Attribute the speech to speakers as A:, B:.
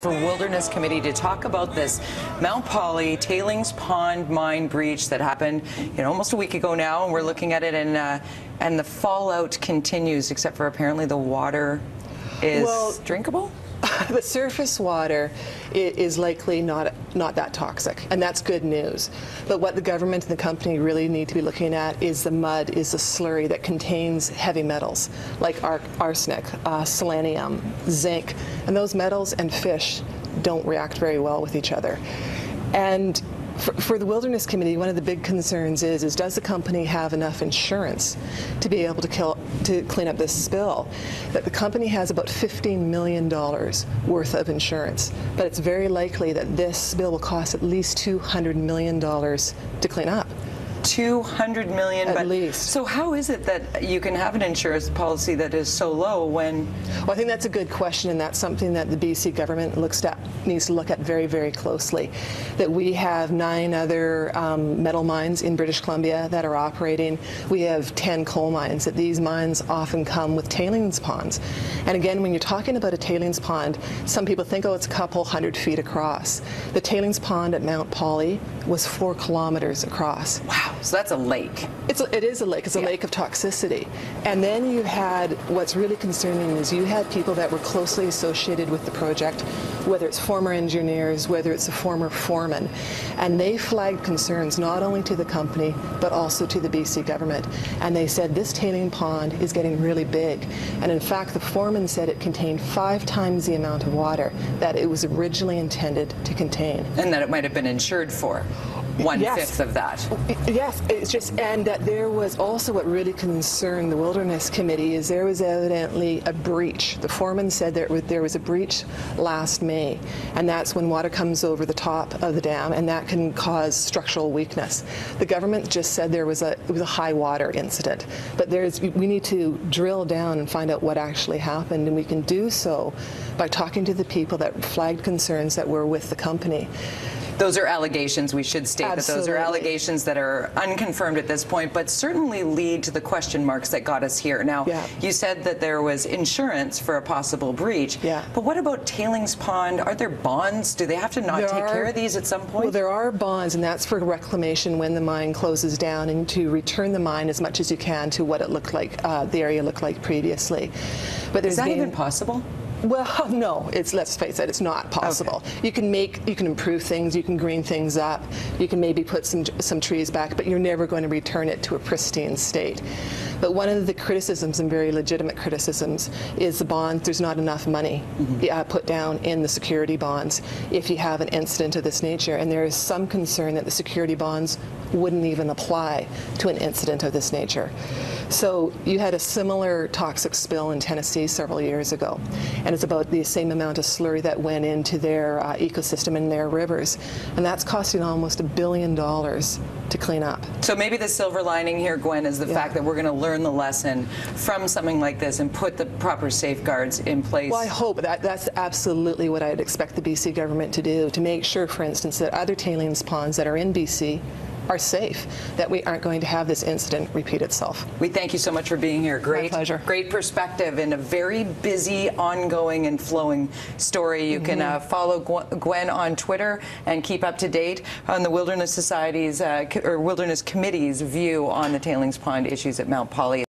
A: For Wilderness Committee to talk about this Mount Polley tailings pond mine breach that happened, almost a week ago now, and we're looking at it, and the fallout continues, except for apparently the water is drinkable.
B: The surface water is likely not that toxic, and that's good news. But what the government and the company really need to be looking at is the mud, is the slurry that contains heavy metals like arsenic, selenium, zinc, and those metals and fish don't react very well with each other. And for the Wilderness Committee, one of the big concerns is does the company have enough insurance to be able to clean up this spill? That the company has about $15 million worth of insurance, but it's very likely that this spill will cost at least $200 million to clean up.
A: $200 million
B: at least.
A: So how is it that you can have an insurance policy that is so low when?
B: Well, I think that's a good question, and that's something that the BC government needs to look at very, very closely. That we have 9 other metal mines in British Columbia that are operating. We have 10 coal mines. That these mines often come with tailings ponds. And again, when you're talking about a tailings pond, some people think, oh, it's a couple hundred feet across. The tailings pond at Mount Polley was 4 kilometers across.
A: Wow. So that's a lake.
B: It is a lake. It's a lake of toxicity. And then you had, what's really concerning is you had people that were closely associated with the project, whether it's former engineers, whether it's a former foreman, and they flagged concerns not only to the company, but also to the BC government. And they said this tailing pond is getting really big. And in fact, the foreman said it contained 5 times the amount of water that it was originally intended to contain.
A: And that it might have been insured for. 1/5 of that.
B: Yes, it's just, and that there was also what really concerned the Wilderness Committee is there was evidently a breach. The foreman said there was a breach last May, and that's when water comes over the top of the dam, and that can cause structural weakness. The government just said it was a high water incident, but we need to drill down and find out what actually happened, and we can do so by talking to the people that flagged concerns that were with the company.
A: Those are allegations. We should state
B: Absolutely.
A: that those are allegations that are unconfirmed at this point, but certainly lead to the question marks that got us here. Now, you said that there was insurance for a possible breach, but what about tailings pond? Are there bonds? Do they have to take care of these at some point?
B: Well, there are bonds, and that's for reclamation when the mine closes down and to return the mine as much as you can to what it looked like, the area looked like previously. But
A: is that even possible?
B: Well, no, let's face it, it's not possible. Okay. You can improve things, you can green things up, you can maybe put some trees back, but you're never going to return it to a pristine state. But one of the criticisms, and very legitimate criticisms, is the bonds. There's not enough money put down in the security bonds if you have an incident of this nature, and there is some concern that the security bonds wouldn't even apply to an incident of this nature. So you had a similar toxic spill in Tennessee several years ago, and it's about the same amount of slurry that went into their ecosystem and their rivers, and that's costing almost $1 billion to clean up.
A: So maybe the silver lining here, Gwen, is the fact that we're going to learn the lesson from something like this and put the proper safeguards in place.
B: Well, I hope that's absolutely what I'd expect the BC government to do, to make sure, for instance, that other tailings ponds that are in BC are safe, that we aren't going to have this incident repeat itself.
A: We thank you so much for being here.
B: My pleasure.
A: Great perspective in a very busy, ongoing, and flowing story. You can follow Gwen on Twitter and keep up to date on the Wilderness Society's or Wilderness Committee's view on the tailings pond issues at Mount Polley.